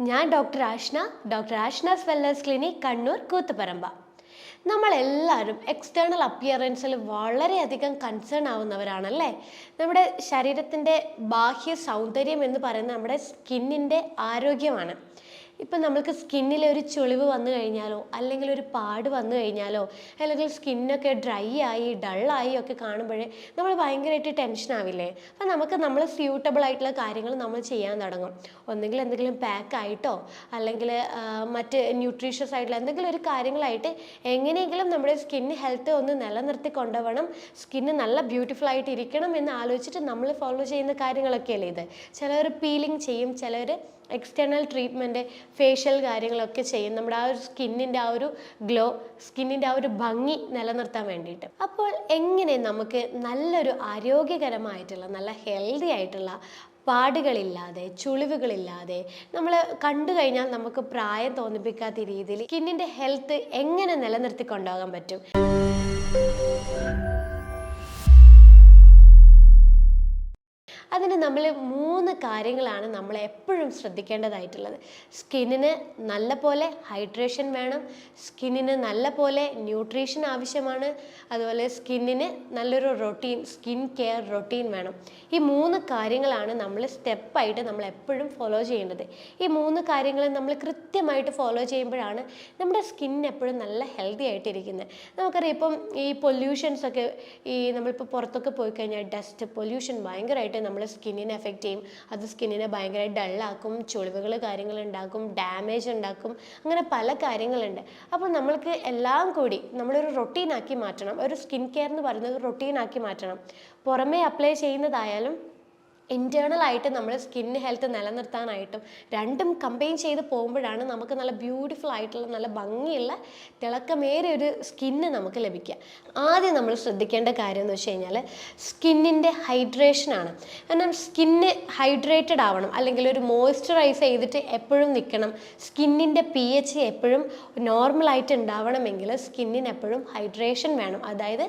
ഞാൻ doctor Ashna's wellness clinic, Kannur, Koothuparamba. നമ്മളെല്ലാവരും external അപ്പിയറൻസിൽ വളരെയധികം കൺസേൺ ആവുന്നവരാണല്ലേ. നമ്മുടെ ശരീരത്തിൻ്റെ ബാഹ്യ സൗന്ദര്യം എന്ന് പറയുന്നത് നമ്മുടെ സ്കിന്നിൻ്റെ ആരോഗ്യമാണ്. ഇപ്പം നമ്മൾക്ക് സ്കിന്നിൽ ഒരു ചുളിവ് വന്നു കഴിഞ്ഞാലോ, അല്ലെങ്കിൽ ഒരു പാട് വന്നു കഴിഞ്ഞാലോ, അല്ലെങ്കിൽ സ്കിന്നൊക്കെ ഡ്രൈ ആയി ഡള്ളായി ഒക്കെ കാണുമ്പോഴേ നമ്മൾ ഭയങ്കരമായിട്ട് ടെൻഷൻ ആവില്ലേ. അപ്പം നമ്മൾ സ്യൂട്ടബിൾ ആയിട്ടുള്ള കാര്യങ്ങൾ നമ്മൾ ചെയ്യാൻ തുടങ്ങും. ഒന്നെങ്കിൽ എന്തെങ്കിലും പാക്ക് ആയിട്ടോ, അല്ലെങ്കിൽ മറ്റ് ന്യൂട്രീഷ്യസ് ആയിട്ടുള്ള എന്തെങ്കിലും ഒരു കാര്യങ്ങളായിട്ട് എങ്ങനെയെങ്കിലും നമ്മുടെ സ്കിൻ ഹെൽത്ത് ഒന്ന് നിലനിർത്തി കൊണ്ടുപോകണം, സ്കിന്ന് നല്ല ബ്യൂട്ടിഫുൾ ആയിട്ട് ഇരിക്കണം എന്ന് ആലോചിച്ചിട്ട് നമ്മൾ ഫോളോ ചെയ്യുന്ന കാര്യങ്ങളൊക്കെയല്ലേ ഇത്. ചിലർ പീലിംഗ് ചെയ്യും, ചിലർ എക്സ്റ്റേണൽ ട്രീറ്റ്മെൻറ്റ്, ഫേഷ്യൽ കാര്യങ്ങളൊക്കെ ചെയ്യും നമ്മുടെ ആ ഒരു സ്കിന്നിൻ്റെ ആ ഒരു ഗ്ലോ, സ്കിന്നിൻ്റെ ആ ഒരു ഭംഗി നിലനിർത്താൻ വേണ്ടിയിട്ട്. അപ്പോൾ എങ്ങനെ നമുക്ക് നല്ലൊരു ആരോഗ്യകരമായിട്ടുള്ള നല്ല ഹെൽത്തി ആയിട്ടുള്ള പാടുകളില്ലാതെ ചുളിവുകളില്ലാതെ നമ്മൾ കണ്ടു കഴിഞ്ഞാൽ നമുക്ക് പ്രായം തോന്നിപ്പിക്കാത്ത രീതിയിൽ സ്കിന്നിൻ്റെ ഹെൽത്ത് എങ്ങനെ നിലനിർത്തി കൊണ്ടുപോകാൻ പറ്റും? അതിന് നമ്മൾ 3 കാര്യങ്ങളാണ് നമ്മൾ എപ്പോഴും ശ്രദ്ധിക്കേണ്ടതായിട്ടുള്ളത്. സ്കിന്നിന് നല്ല പോലെ ഹൈഡ്രേഷൻ വേണം, സ്കിന്നിന് നല്ല പോലെ ന്യൂട്രീഷൻ ആവശ്യമാണ്, അതുപോലെ സ്കിന്നിന് നല്ലൊരു റൊട്ടീൻ, സ്കിൻ കെയർ റൊട്ടീൻ വേണം. ഈ 3 കാര്യങ്ങളാണ് നമ്മൾ സ്റ്റെപ്പായിട്ട് നമ്മൾ എപ്പോഴും ഫോളോ ചെയ്യേണ്ടത്. ഈ 3 കാര്യങ്ങൾ നമ്മൾ കൃത്യമായിട്ട് ഫോളോ ചെയ്യുമ്പോഴാണ് നമ്മുടെ സ്കിൻ എപ്പോഴും നല്ല ഹെൽത്തി ആയിട്ടിരിക്കുന്നത്. നമുക്കറിയാം ഇപ്പം ഈ പൊല്യൂഷൻസൊക്കെ, ഈ നമ്മളിപ്പോൾ പുറത്തൊക്കെ പോയി കഴിഞ്ഞാൽ ഡസ്റ്റ് പൊല്യൂഷൻ ഭയങ്കരമായിട്ട് നമ്മൾ സ്കിന്നിനെ എഫക്റ്റ് ചെയ്യും. അത് സ്കിന്നിനെ ഭയങ്കര ഡള്ളാക്കും, ചുളിവുകൾ കാര്യങ്ങളുണ്ടാക്കും, ഡാമേജ് ഉണ്ടാക്കും, അങ്ങനെ പല കാര്യങ്ങളുണ്ട്. അപ്പോൾ നമ്മൾക്ക് എല്ലാം കൂടി നമ്മളൊരു റൊട്ടീനാക്കി മാറ്റണം. ഒരു സ്കിൻ കെയർ എന്ന് പറയുന്നത് റൊട്ടീനാക്കി മാറ്റണം. പുറമേ അപ്ലൈ ചെയ്യുന്നതായാലും ഇൻറ്റേർണൽ ആയിട്ട് നമ്മൾ സ്കിൻ ഹെൽത്ത് നിലനിർത്താനായിട്ടും രണ്ടും കമ്പൈൻ ചെയ്ത് പോകുമ്പോഴാണ് നമുക്ക് നല്ല ബ്യൂട്ടിഫുൾ ആയിട്ടുള്ള നല്ല ഭംഗിയുള്ള തിളക്കമേറിയ ഒരു സ്കിന്ന് നമുക്ക് ലഭിക്കുക. ആദ്യം നമ്മൾ ശ്രദ്ധിക്കേണ്ട കാര്യം എന്ന് വെച്ച് കഴിഞ്ഞാൽ സ്കിന്നിൻ്റെ ഹൈഡ്രേഷനാണ്. കാരണം സ്കിന്ന് ഹൈഡ്രേറ്റഡ് ആവണം, അല്ലെങ്കിൽ ഒരു മോയ്സ്ചറൈസ് ചെയ്തിട്ട് എപ്പോഴും നിൽക്കണം. സ്കിന്നിൻ്റെ pH എപ്പോഴും നോർമലായിട്ട് ഉണ്ടാവണമെങ്കിൽ സ്കിന്നിന് എപ്പോഴും ഹൈഡ്രേഷൻ വേണം. അതായത്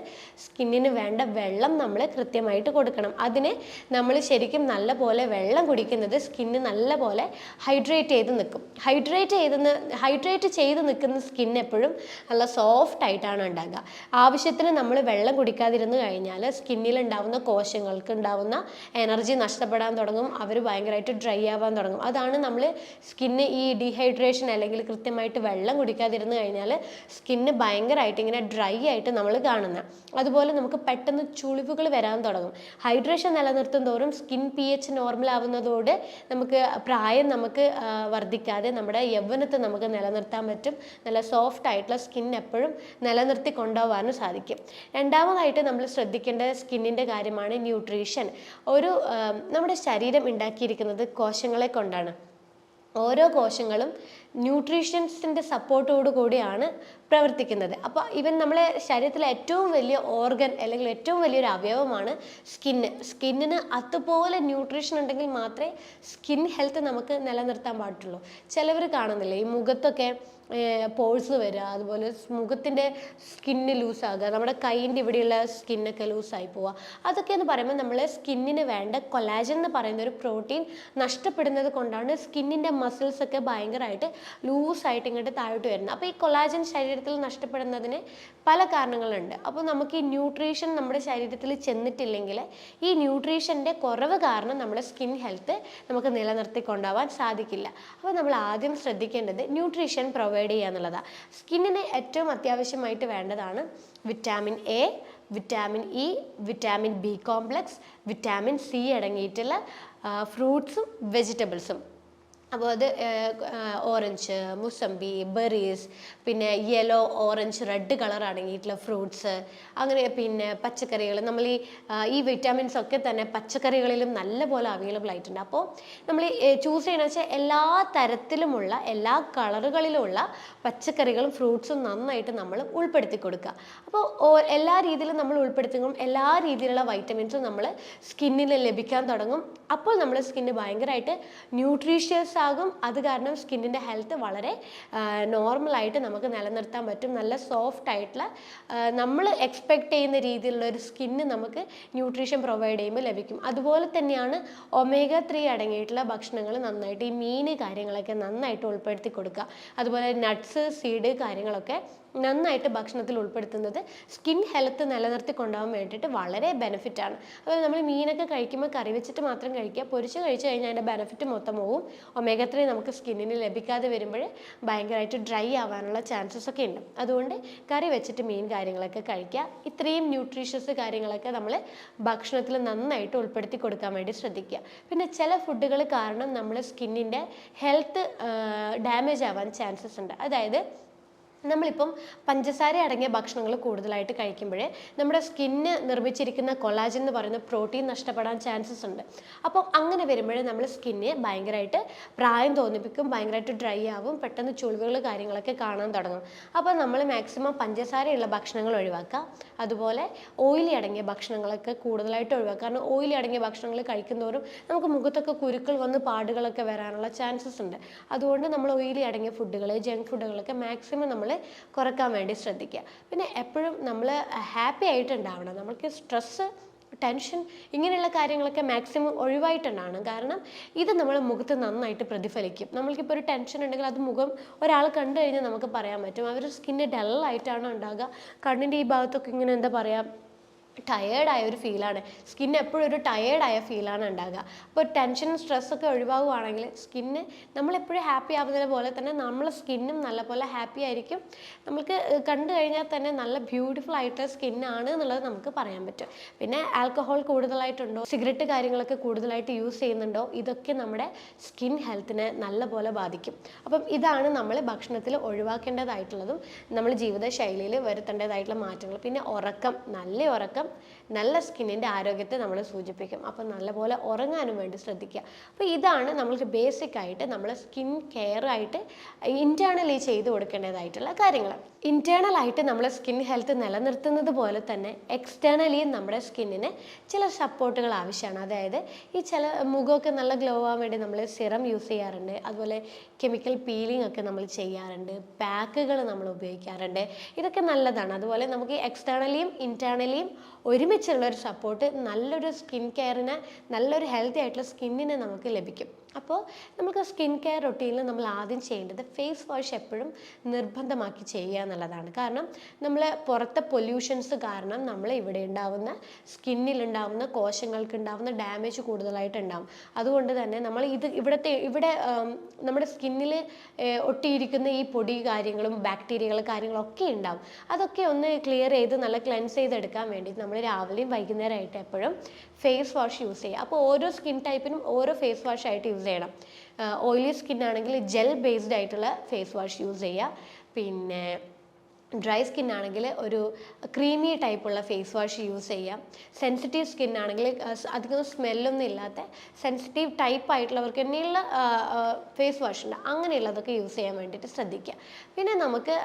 സ്കിന്നിന് വേണ്ട വെള്ളം നമ്മൾ കൃത്യമായിട്ട് കൊടുക്കണം. അതിന് നമ്മൾ ശരിക്കും നല്ല പോലെ വെള്ളം കുടിക്കുന്നത് സ്കിന്ന് നല്ല പോലെ ഹൈഡ്രേറ്റ് ചെയ്ത് നിൽക്കും. ഹൈഡ്രേറ്റ് ചെയ്ത് നിൽക്കുന്ന സ്കിൻ എപ്പോഴും നല്ല സോഫ്റ്റ് ആയിട്ടാണ് ഉണ്ടാകുക. ആവശ്യത്തിന് നമ്മൾ വെള്ളം കുടിക്കാതിരുന്നു കഴിഞ്ഞാൽ സ്കിന്നിൽ ഉണ്ടാവുന്ന കോശങ്ങൾക്ക് ഉണ്ടാവുന്ന എനർജി നഷ്ടപ്പെടാൻ തുടങ്ങും, അവർ ഭയങ്കരമായിട്ട് ഡ്രൈ ആവാൻ തുടങ്ങും. അതാണ് നമ്മൾ സ്കിന്ന് ഈ ഡീഹൈഡ്രേഷൻ അല്ലെങ്കിൽ കൃത്യമായിട്ട് വെള്ളം കുടിക്കാതിരുന്നു കഴിഞ്ഞാൽ സ്കിന്ന് ഭയങ്കരമായിട്ട് ഇങ്ങനെ ഡ്രൈ ആയിട്ട് നമ്മൾ കാണുന്നത്. അതുപോലെ നമുക്ക് പെട്ടെന്ന് ചുളിവുകൾ വരാൻ തുടങ്ങും. ഹൈഡ്രേഷൻ നിലനിർത്തും തോറും സ്കിൻ pH നോർമൽ ആവുന്നതോടെ നമുക്ക് പ്രായം വർദ്ധിക്കാതെ നമ്മുടെ യൗവനത്തെ നമുക്ക് നിലനിർത്താൻ പറ്റും. നല്ല സോഫ്റ്റ് ആയിട്ടുള്ള സ്കിൻ എപ്പോഴും നിലനിർത്തി കൊണ്ടുപോകാനും സാധിക്കും. രണ്ടാമതായിട്ട് നമ്മൾ ശ്രദ്ധിക്കേണ്ട സ്കിന്നിൻ്റെ കാര്യമാണ് ന്യൂട്രീഷൻ. നമ്മുടെ ശരീരം ഉണ്ടാക്കിയിരിക്കുന്നത് കോശങ്ങളെ കൊണ്ടാണ്. ഓരോ കോശങ്ങളും ന്യൂട്രീഷ്യൻസിൻ്റെ സപ്പോർട്ടോടു കൂടിയാണ് പ്രവർത്തിക്കുന്നത്. അപ്പോൾ നമ്മളെ ശരീരത്തിലെ ഏറ്റവും വലിയ ഓർഗൻ അല്ലെങ്കിൽ ഏറ്റവും വലിയൊരു അവയവമാണ് സ്കിന്നിന് അതുപോലെ ന്യൂട്രീഷൻ ഉണ്ടെങ്കിൽ മാത്രമേ സ്കിൻ ഹെൽത്ത് നമുക്ക് നിലനിർത്താൻ പാടുള്ളൂ. ചിലവർ കാണുന്നില്ലേ ഈ മുഖത്തൊക്കെ പോഴ്സ് വരിക, അതുപോലെ മുഖത്തിൻ്റെ സ്കിന്ന് ലൂസാകുക, നമ്മുടെ കൈയിൻ്റെ ഇവിടെയുള്ള സ്കിന്നൊക്കെ ലൂസായി പോവുക. അതൊക്കെ എന്ന് പറയുമ്പോൾ നമ്മൾ സ്കിന്നിന് വേണ്ട കൊളാജൻ എന്ന് പറയുന്ന ഒരു പ്രോട്ടീൻ നഷ്ടപ്പെടുന്നത് കൊണ്ടാണ് സ്കിന്നിൻ്റെ മസിൽസൊക്കെ ഭയങ്കരമായിട്ട് ലൂസായിട്ട് ഇങ്ങോട്ട് താഴോട്ട് വരുന്നത്. അപ്പോൾ ഈ കൊളാജൻ ശരീരത്തിൽ നഷ്ടപ്പെടുന്നതിന് പല കാരണങ്ങളുണ്ട്. അപ്പോൾ നമുക്ക് ഈ ന്യൂട്രീഷൻ നമ്മുടെ ശരീരത്തിൽ ചെന്നിട്ടില്ലെങ്കിൽ ഈ ന്യൂട്രീഷൻ്റെ കുറവ് കാരണം നമ്മുടെ സ്കിൻ ഹെൽത്ത് നമുക്ക് നിലനിർത്തി കൊണ്ടുപോകാൻ സാധിക്കില്ല. അപ്പോൾ നമ്മൾ ആദ്യം ശ്രദ്ധിക്കേണ്ടത് ന്യൂട്രീഷൻ പ്രൊവൈഡ് ചെയ്യുക എന്നുള്ളതാണ്. സ്കിന്നിന് ഏറ്റവും അത്യാവശ്യമായിട്ട് വേണ്ടതാണ് vitamin A, vitamin E, vitamin B complex, vitamin C അടങ്ങിയിട്ടുള്ള ഫ്രൂട്ട്സും വെജിറ്റബിൾസും. അപ്പോൾ അത് ഓറഞ്ച്, മുസമ്പി, ബെറീസ്, പിന്നെ യെല്ലോ, ഓറഞ്ച്, റെഡ് കളർ അടങ്ങിയിട്ടുള്ള ഫ്രൂട്ട്സ്, അങ്ങനെ പിന്നെ പച്ചക്കറികൾ. നമ്മൾ ഈ വിറ്റാമിൻസ് ഒക്കെ തന്നെ പച്ചക്കറികളിലും നല്ല പോലെ അവൈലബിൾ ആയിട്ടുണ്ട്. അപ്പോൾ നമ്മൾ ചൂസ് ചെയ്യണമെന്ന് വെച്ചാൽ എല്ലാ തരത്തിലുമുള്ള എല്ലാ കളറുകളിലുമുള്ള പച്ചക്കറികളും ഫ്രൂട്ട്സും നന്നായിട്ട് നമ്മൾ ഉൾപ്പെടുത്തി കൊടുക്കുക. അപ്പോൾ എല്ലാ രീതിയിലും നമ്മൾ ഉൾപ്പെടുത്തുമ്പോൾ എല്ലാ രീതിയിലുള്ള വൈറ്റമിൻസും നമ്മൾ സ്കിന്നിൽ ലഭിക്കാൻ തുടങ്ങും. അപ്പോൾ നമ്മുടെ സ്കിന്ന് ഭയങ്കരമായിട്ട് ന്യൂട്രീഷ്യസ് ആകും. അത് കാരണം സ്കിന്നിൻ്റെ ഹെൽത്ത് വളരെ നോർമലായിട്ട് നമുക്ക് നിലനിർത്താൻ പറ്റും. നല്ല സോഫ്റ്റ് ആയിട്ടുള്ള നമ്മൾ എക്സ്പെക്റ്റ് ചെയ്യുന്ന രീതിയിലുള്ള ഒരു സ്കിന്ന് നമുക്ക് ന്യൂട്രീഷൻ പ്രൊവൈഡ് ചെയ്യുമ്പോൾ ലഭിക്കും. അതുപോലെ തന്നെയാണ് omega-3 അടങ്ങിയിട്ടുള്ള ഭക്ഷണങ്ങൾ നന്നായിട്ട്, ഈ മീൻ കാര്യങ്ങളൊക്കെ നന്നായിട്ട് ഉൾപ്പെടുത്തി കൊടുക്കുക. അതുപോലെ നട്ട്സ്, സീഡ് കാര്യങ്ങളൊക്കെ നന്നായിട്ട് ഭക്ഷണത്തിൽ ഉൾപ്പെടുത്തുന്നത് സ്കിൻ ഹെൽത്ത് നിലനിർത്തി കൊണ്ടുപോകാൻ വേണ്ടിയിട്ട് വളരെ ബെനിഫിറ്റാണ്. അതുപോലെ നമ്മൾ മീനൊക്കെ കഴിക്കുമ്പോൾ കറി വെച്ചിട്ട് മാത്രം കഴിക്കുക. പൊരിച്ച് കഴിച്ച് കഴിഞ്ഞാൽ അതിൻ്റെ ബെനിഫിറ്റ് മൊത്തം പോവും. omega-3 നമുക്ക് സ്കിന്നിന് ലഭിക്കാതെ വരുമ്പോൾ ഭയങ്കരമായിട്ട് ഡ്രൈ ആവാനുള്ള ചാൻസസ് ഒക്കെ ഉണ്ട്. അതുകൊണ്ട് കറി വെച്ചിട്ട് മീൻ കാര്യങ്ങളൊക്കെ കഴിക്കുക. ഇത്രയും ന്യൂട്രീഷ്യസ് കാര്യങ്ങളൊക്കെ നമ്മൾ ഭക്ഷണത്തിൽ നന്നായിട്ട് ഉൾപ്പെടുത്തി കൊടുക്കാൻ വേണ്ടി ശ്രദ്ധിക്കുക. പിന്നെ ചില ഫുഡുകൾ കാരണം നമ്മൾ സ്കിന്നിൻ്റെ ഹെൽത്ത് ഡാമേജ് ആവാൻ ചാൻസസ് ഉണ്ട്. അതായത് നമ്മളിപ്പം പഞ്ചസാര അടങ്ങിയ ഭക്ഷണങ്ങൾ കൂടുതലായിട്ട് കഴിക്കുമ്പോഴേ നമ്മുടെ സ്കിന്ന് നിർമ്മിച്ചിരിക്കുന്ന കൊളാജൻ എന്ന് പറയുന്ന പ്രോട്ടീൻ നഷ്ടപ്പെടാൻ ചാൻസസ് ഉണ്ട്. അപ്പം അങ്ങനെ വരുമ്പോഴേ നമ്മൾ സ്കിന്നെ ഭയങ്കരമായിട്ട് പ്രായം തോന്നിപ്പിക്കും, ഭയങ്കരമായിട്ട് ഡ്രൈ ആവും, പെട്ടെന്ന് ചുളിവുകൾ കാര്യങ്ങളൊക്കെ കാണാൻ തുടങ്ങും. അപ്പോൾ നമ്മൾ മാക്സിമം പഞ്ചസാരയുള്ള ഭക്ഷണങ്ങൾ ഒഴിവാക്കുക. അതുപോലെ ഓയിലി അടങ്ങിയ ഭക്ഷണങ്ങളൊക്കെ കൂടുതലായിട്ട് ഒഴിവാക്കുക. കാരണം ഓയിലി അടങ്ങിയ ഭക്ഷണങ്ങൾ കഴിക്കുന്നതോറും നമുക്ക് മുഖത്തൊക്കെ കുരുക്കൾ വന്ന് പാടുകളൊക്കെ വരാനുള്ള ചാൻസസ് ഉണ്ട്. അതുകൊണ്ട് നമ്മൾ ഓയിലി അടങ്ങിയ ഫുഡുകൾ, ജങ്ക് ഫുഡുകളൊക്കെ മാക്സിമം നമ്മൾ കുറക്കാൻ വേണ്ടി ശ്രദ്ധിക്കുക. പിന്നെ എപ്പോഴും നമ്മൾ ഹാപ്പി ആയിട്ടുണ്ടാവണം. നമുക്ക് സ്ട്രെസ്സ്, ടെൻഷൻ ഇങ്ങനെയുള്ള കാര്യങ്ങളൊക്കെ മാക്സിമം ഒഴിവായിട്ടുണ്ടാവണം. കാരണം ഇത് നമ്മളെ മുഖത്ത് നന്നായിട്ട് പ്രതിഫലിക്കും. നമ്മൾക്കിപ്പോൾ ഒരു ടെൻഷൻ ഉണ്ടെങ്കിൽ അത് മുഖം ഒരാൾ കണ്ടു കഴിഞ്ഞാൽ നമുക്ക് പറയാൻ പറ്റും. അവർ സ്കിന്ന് ഡല്ലായിട്ടാണ് ഉണ്ടാകുക, കണ്ണിൻ്റെ ഈ ഭാഗത്തൊക്കെ ഇങ്ങനെ എന്താ പറയുക, ടയേർഡായ ഒരു ഫീലാണ്, സ്കിന്ന് എപ്പോഴും ഒരു ടയേർഡായ ഫീലാണ് ഉണ്ടാകുക. അപ്പോൾ ടെൻഷനും സ്ട്രെസ്സൊക്കെ ഒഴിവാകുവാണെങ്കിൽ സ്കിന്ന് നമ്മളെപ്പോഴും ഹാപ്പി ആവുന്നത് പോലെ തന്നെ നമ്മളെ സ്കിന്നും നല്ലപോലെ ഹാപ്പി ആയിരിക്കും. നമുക്ക് കണ്ടു കഴിഞ്ഞാൽ തന്നെ നല്ല ബ്യൂട്ടിഫുൾ ആയിട്ടുള്ള സ്കിന്നാണ് എന്നുള്ളത് നമുക്ക് പറയാൻ പറ്റും. പിന്നെ ആൽക്കഹോൾ കൂടുതലായിട്ടുണ്ടോ, സിഗരറ്റ് കാര്യങ്ങളൊക്കെ കൂടുതലായിട്ട് യൂസ് ചെയ്യുന്നുണ്ടോ, ഇതൊക്കെ നമ്മുടെ സ്കിൻ ഹെൽത്തിനെ നല്ലപോലെ ബാധിക്കും. അപ്പം ഇതാണ് നമ്മൾ ഭക്ഷണത്തിൽ ഒഴിവാക്കേണ്ടതായിട്ടുള്ളതും നമ്മൾ ജീവിതശൈലിയിൽ വരുത്തേണ്ടതായിട്ടുള്ള മാറ്റങ്ങൾ. പിന്നെ ഉറക്കം, നല്ല ഉറക്കം നല്ല സ്കിന്നിൻ്റെ ആരോഗ്യത്തെ നമ്മൾ സൂചിപ്പിക്കും. അപ്പം നല്ലപോലെ ഉറങ്ങാനും വേണ്ടി ശ്രദ്ധിക്കുക. അപ്പോൾ ഇതാണ് നമ്മൾക്ക് ബേസിക് ആയിട്ട് നമ്മൾ സ്കിൻ കെയർ ആയിട്ട് ഇൻറ്റേർണലി ചെയ്ത് കൊടുക്കേണ്ടതായിട്ടുള്ള കാര്യങ്ങൾ. ഇൻറ്റേർണലായിട്ട് നമ്മൾ സ്കിൻ ഹെൽത്ത് നിലനിർത്തുന്നത് പോലെ തന്നെ എക്സ്റ്റേണലിയും നമ്മുടെ സ്കിന്നിന് ചില സപ്പോർട്ടുകൾ ആവശ്യമാണ്. അതായത് ഈ ചില മുഖമൊക്കെ നല്ല ഗ്ലോ ആവാൻ വേണ്ടി നമ്മൾ സിറം യൂസ് ചെയ്യാറുണ്ട്. അതുപോലെ കെമിക്കൽ പീലിംഗ് ഒക്കെ നമ്മൾ ചെയ്യാറുണ്ട്, പാക്കുകൾ നമ്മൾ ഉപയോഗിക്കാറുണ്ട്. ഇതൊക്കെ നല്ലതാണ്. അതുപോലെ നമുക്ക് എക്സ്റ്റേണലിയും ഇൻറ്റേർണലിയും ഒരുമിച്ചുള്ള ഒരു സപ്പോർട്ട് നല്ലൊരു സ്കിൻ കെയറിന്, നല്ലൊരു ഹെൽത്തി ആയിട്ടുള്ള സ്കിന്നിനെ നമുക്ക് ലഭിക്കും. അപ്പോൾ നമുക്ക് സ്കിൻ കെയർ റൊട്ടീനിൽ നമ്മൾ ആദ്യം ചെയ്യേണ്ടത് ഫേസ് വാഷ് എപ്പോഴും നിർബന്ധമാക്കി ചെയ്യുക എന്നുള്ളതാണ്. കാരണം നമ്മൾ പുറത്തെ പൊല്യൂഷൻസ് കാരണം നമ്മൾ ഇവിടെ ഉണ്ടാവുന്ന സ്കിന്നിലുണ്ടാവുന്ന കോശങ്ങൾക്ക് ഉണ്ടാവുന്ന ഡാമേജ് കൂടുതലായിട്ട് ഉണ്ടാവും. അതുകൊണ്ട് തന്നെ നമ്മൾ ഇവിടെ നമ്മുടെ സ്കിന്നിൽ ഒട്ടിയിരിക്കുന്ന ഈ പൊടി കാര്യങ്ങളും ബാക്ടീരിയകൾ കാര്യങ്ങളൊക്കെ ഉണ്ടാവും. അതൊക്കെ ഒന്ന് ക്ലിയർ ചെയ്ത് നല്ല ക്ലെൻസ് ചെയ്തെടുക്കാൻ വേണ്ടി നമ്മൾ രാവിലെയും വൈകുന്നേരമായിട്ട് എപ്പോഴും ഫേസ് വാഷ് യൂസ് ചെയ്യുക. അപ്പോൾ ഓരോ സ്കിൻ ടൈപ്പിനും ഓരോ ഫേസ് വാഷ് ആയിട്ട് യൂസ് ചെയ്യണം. ഓയിലി സ്കിൻ ആണെങ്കിൽ ജെൽ ബേസ്ഡ് ആയിട്ടുള്ള ഫേസ് വാഷ് യൂസ് ചെയ്യുക. പിന്നെ ഡ്രൈ സ്കിൻ ആണെങ്കിൽ ഒരു ക്രീമി ടൈപ്പുള്ള ഫേസ് വാഷ് യൂസ് ചെയ്യാം. സെൻസിറ്റീവ് സ്കിൻ ആണെങ്കിൽ അധികം സ്മെല്ലൊന്നും ഇല്ലാത്ത സെൻസിറ്റീവ് ടൈപ്പ് ആയിട്ടുള്ളവർക്ക് തന്നെയുള്ള ഫേസ് വാഷ് ഉണ്ട്, അങ്ങനെയുള്ളതൊക്കെ യൂസ് ചെയ്യാൻ വേണ്ടിയിട്ട് ശ്രദ്ധിക്കുക. പിന്നെ നമുക്ക്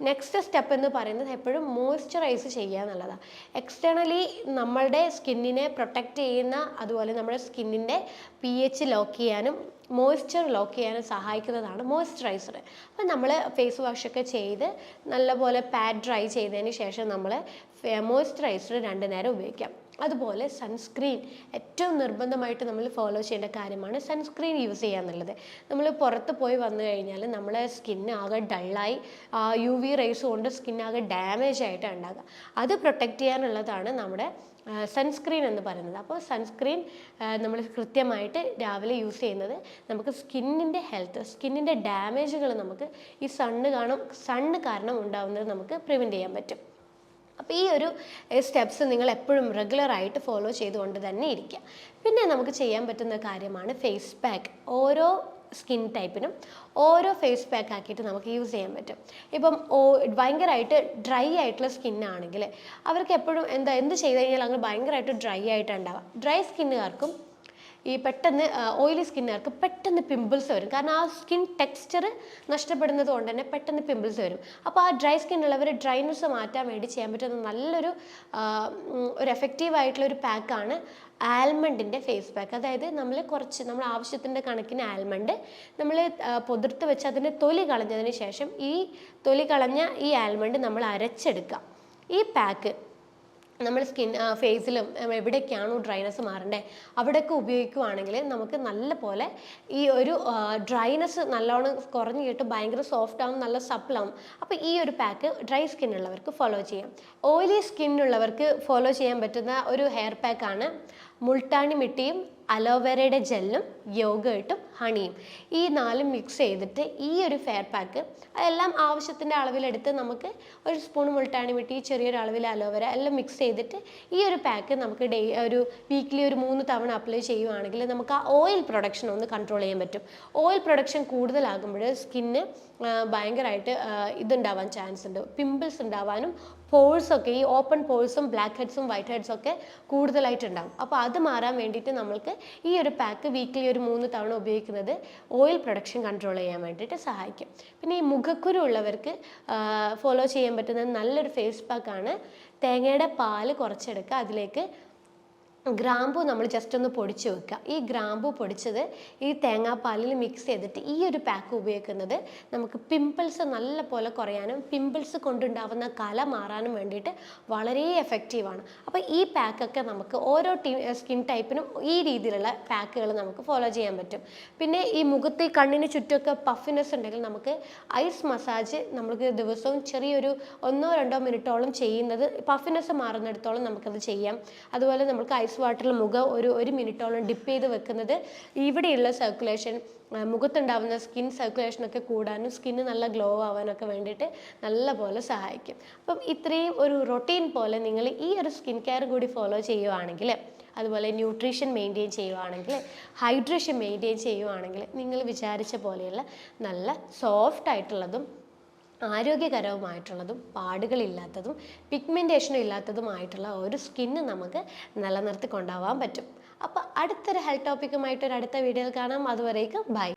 നെക്സ്റ്റ് സ്റ്റെപ്പ് എന്ന് പറയുന്നത് എപ്പോഴും മോയ്സ്ചറൈസ് ചെയ്യുക എന്നുള്ളതാണ്. എക്സ്റ്റേണലി നമ്മളുടെ സ്കിന്നിനെ പ്രൊട്ടക്റ്റ് ചെയ്യുന്ന, അതുപോലെ നമ്മുടെ സ്കിന്നിൻ്റെ pH ലോക്ക് ചെയ്യാനും മോയ്സ്ചർ ലോക്ക് ചെയ്യാനും സഹായിക്കുന്നതാണ് മോയ്സ്ചറൈസർ. അപ്പം നമ്മൾ ഫേസ് വാഷൊക്കെ ചെയ്ത് നല്ലപോലെ പാഡ് ഡ്രൈ ചെയ്തതിന് ശേഷം നമ്മൾ മോയ്സ്ചറൈസർ 2 നേരം ഉപയോഗിക്കാം. അതുപോലെ സൺസ്ക്രീൻ ഏറ്റവും നിർബന്ധമായിട്ട് നമ്മൾ ഫോളോ ചെയ്യേണ്ട കാര്യമാണ് സൺസ്ക്രീൻ യൂസ് ചെയ്യുക എന്നുള്ളത്. നമ്മൾ പുറത്ത് പോയി വന്നു കഴിഞ്ഞാൽ നമ്മളെ സ്കിന്ന് ആകെ ഡള്ളായി UV റേസ് കൊണ്ട് സ്കിന്നാകെ ഡാമേജ് ആയിട്ടാണ് ഉണ്ടാകുക. അത് പ്രൊട്ടക്റ്റ് ചെയ്യാനുള്ളതാണ് നമ്മുടെ സൺസ്ക്രീൻ എന്ന് പറയുന്നത്. അപ്പോൾ സൺസ്ക്രീൻ നമ്മൾ കൃത്യമായിട്ട് രാവിലെ യൂസ് ചെയ്യുന്നത് നമുക്ക് സ്കിന്നിൻ്റെ ഹെൽത്ത്, സ്കിന്നിൻ്റെ ഡാമേജുകൾ നമുക്ക് ഈ സണ്ണ് കാരണം ഉണ്ടാകുന്നത് നമുക്ക് പ്രിവെൻറ്റ് ചെയ്യാൻ പറ്റും. അപ്പോൾ ഈ ഒരു സ്റ്റെപ്സ് നിങ്ങൾ എപ്പോഴും റെഗുലറായിട്ട് ഫോളോ ചെയ്തുകൊണ്ട് തന്നെ ഇരിക്കുക. പിന്നെ നമുക്ക് ചെയ്യാൻ പറ്റുന്ന കാര്യമാണ് ഫേസ് പാക്ക്. ഓരോ സ്കിൻ ടൈപ്പിനും ഓരോ ഫേസ് പാക്ക് ആക്കിയിട്ട് നമുക്ക് യൂസ് ചെയ്യാൻ പറ്റും. ഇപ്പം ഭയങ്കരമായിട്ട് ഡ്രൈ ആയിട്ടുള്ള സ്കിന്നാണെങ്കിൽ അവർക്ക് എപ്പോഴും എന്ത് ചെയ്ത് കഴിഞ്ഞാൽ അങ്ങനെ ഭയങ്കരമായിട്ട് ഡ്രൈ ആയിട്ടുണ്ടാവുക. ഡ്രൈ സ്കിന്നുകാർക്കും ഈ പെട്ടെന്ന് ഓയിലി സ്കിന്നുകാർക്ക് പെട്ടെന്ന് പിമ്പിൾസ് വരും. കാരണം ആ സ്കിൻ ടെക്സ്ചർ നഷ്ടപ്പെടുന്നത് കൊണ്ട് തന്നെ പെട്ടെന്ന് പിമ്പിൾസ് വരും. അപ്പോൾ ആ ഡ്രൈ സ്കിൻ ഉള്ളവർ ഡ്രൈനെസ് മാറ്റാൻ വേണ്ടി ചെയ്യാൻ പറ്റുന്ന നല്ലൊരു ഒരു എഫക്റ്റീവ് ആയിട്ടുള്ള ഒരു പാക്കാണ് ആൽമണ്ടിൻ്റെ ഫേസ് പാക്ക്. അതായത് നമ്മൾ ആവശ്യത്തിൻ്റെ കണക്കിന് ആൽമണ്ട് നമ്മൾ പൊതിർത്ത് വെച്ച് അതിൻ്റെ തൊലി കളഞ്ഞതിന് ശേഷം ഈ തൊലി കളഞ്ഞ ഈ ആൽമണ്ട് നമ്മൾ അരച്ചെടുക്കാം. ഈ പാക്ക് നമ്മൾ ഫേസിലും എവിടേക്കാണോ ഡ്രൈനെസ് മാറണ്ടേ അവിടെയൊക്കെ ഉപയോഗിക്കുകയാണെങ്കിൽ നമുക്ക് നല്ല പോലെ ഈ ഒരു ഡ്രൈനെസ് നല്ലോണം കുറഞ്ഞു കിട്ടും, ഭയങ്കര സോഫ്റ്റ് ആവും, നല്ല സപ്പിളാവും. അപ്പോൾ ഈ ഒരു പാക്ക് ഡ്രൈ സ്കിന്നുള്ളവർക്ക് ഫോളോ ചെയ്യാം. ഓയിലി സ്കിന്നുള്ളവർക്ക് ഫോളോ ചെയ്യാൻ പറ്റുന്ന ഒരു ഹെയർ പാക്കാണ് മുൾട്ടാണി മിട്ടിയും അലോവേരയുടെ ജെല്ലും യോഗേർട്ടും ഹണിയും. ഈ 4 മിക്സ് ചെയ്തിട്ട് ഈ ഒരു ഫെയർ പാക്ക് അതെല്ലാം ആവശ്യത്തിൻ്റെ അളവിലെടുത്ത് നമുക്ക് ഒരു സ്പൂൺ മുൾട്ടാണി മിട്ടി, ചെറിയൊരു അളവിൽ അലോവേര എല്ലാം മിക്സ് ചെയ്തിട്ട് ഈ ഒരു പാക്ക് നമുക്ക് ഒരു വീക്ക്ലി ഒരു 3 തവണ അപ്ലൈ ചെയ്യുവാണെങ്കിൽ നമുക്ക് ആ ഓയിൽ പ്രൊഡക്ഷൻ ഒന്ന് കൺട്രോൾ ചെയ്യാൻ പറ്റും. ഓയിൽ പ്രൊഡക്ഷൻ കൂടുതലാകുമ്പോൾ സ്കിന്ന് ഭയങ്കരമായിട്ട് ഇതുണ്ടാവാൻ ചാൻസ് ഉണ്ട്, പിമ്പിൾസ് ഉണ്ടാവാനും പോഴ്സൊക്കെ ഈ ഓപ്പൺ പോഴ്സും ബ്ലാക്ക് ഹെഡ്സും വൈറ്റ് ഹെഡ്സും ഒക്കെ കൂടുതലായിട്ടുണ്ടാകും. അപ്പോൾ അത് മാറാൻ വേണ്ടിയിട്ട് നമ്മൾക്ക് ഈ ഒരു പാക്ക് വീക്ക്ലി ഒരു 3 തവണ ഉപയോഗിക്കുന്നത് ഓയിൽ പ്രൊഡക്ഷൻ കൺട്രോൾ ചെയ്യാൻ വേണ്ടിയിട്ട് സഹായിക്കും. പിന്നെ ഈ മുഖക്കുരു ഉള്ളവർക്ക് ഫോളോ ചെയ്യാൻ പറ്റുന്ന നല്ലൊരു ഫേസ് പാക്കാണ് തേങ്ങയുടെ പാല് കുറച്ചെടുക്കുക, അതിലേക്ക് ഗ്രാമ്പു നമ്മൾ ജസ്റ്റ് ഒന്ന് പൊടിച്ച് വെക്കുക. ഈ ഗ്രാമ്പു പൊടിച്ചത് ഈ തേങ്ങാപ്പാലിൽ മിക്സ് ചെയ്തിട്ട് ഈ ഒരു പാക്ക് ഉപയോഗിക്കുന്നത് നമുക്ക് പിമ്പിൾസ് നല്ല പോലെ കുറയാനും പിമ്പിൾസ് കൊണ്ടുണ്ടാവുന്ന കല മാറാനും വേണ്ടിയിട്ട് വളരെ എഫക്റ്റീവാണ്. അപ്പോൾ ഈ പാക്കൊക്കെ നമുക്ക് ഓരോ സ്കിൻ ടൈപ്പിനും ഈ രീതിയിലുള്ള പാക്കുകൾ നമുക്ക് ഫോളോ ചെയ്യാൻ പറ്റും. പിന്നെ ഈ മുഖത്ത് ഈ കണ്ണിന് ചുറ്റുമൊക്കെ പഫിനെസ് ഉണ്ടെങ്കിൽ നമുക്ക് ഐസ് മസാജ് നമുക്ക് ദിവസവും ചെറിയൊരു 1-2 മിനിറ്റോളം ചെയ്യുന്നത് പഫിനെസ് മാറുന്നിടത്തോളം നമുക്കത് ചെയ്യാം. അതുപോലെ നമുക്ക് ഐസ് വാട്ടറിൽ മുഖം ഒരു മിനിറ്റോളം ഡിപ്പ് ചെയ്ത് വെക്കുന്നത് ഇവിടെയുള്ള സർക്കുലേഷൻ, മുഖത്തുണ്ടാവുന്ന സ്കിൻ സർക്കുലേഷനൊക്കെ കൂടാനും സ്കിന്ന് നല്ല ഗ്ലോ ആവാനൊക്കെ വേണ്ടിയിട്ട് നല്ലപോലെ സഹായിക്കും. അപ്പം ഇത്രയും ഒരു റൊട്ടീൻ പോലെ നിങ്ങൾ ഈ ഒരു സ്കിൻ കെയർ കൂടി ഫോളോ ചെയ്യുവാണെങ്കിൽ, അതുപോലെ ന്യൂട്രീഷൻ മെയിൻറ്റെയിൻ ചെയ്യുവാണെങ്കിൽ, ഹൈഡ്രേഷൻ മെയിൻറ്റെയിൻ ചെയ്യുവാണെങ്കിൽ നിങ്ങൾ വിചാരിച്ച പോലെയുള്ള നല്ല സോഫ്റ്റ് ആയിട്ടുള്ളതും ആരോഗ്യകരവുമായിട്ടുള്ളതും പാടുകളില്ലാത്തതും പിഗ്മെൻറ്റേഷനും ഇല്ലാത്തതുമായിട്ടുള്ള ഒരു സ്കിന്ന് നമുക്ക് നിലനിർത്തി കൊണ്ടുപോകാൻ പറ്റും. അപ്പോൾ അടുത്തൊരു ഹെൽത്ത് ടോപ്പിക്കുമായിട്ടൊരു അടുത്ത വീഡിയോയിൽ കാണാം. അതുവരേക്കും ബൈ.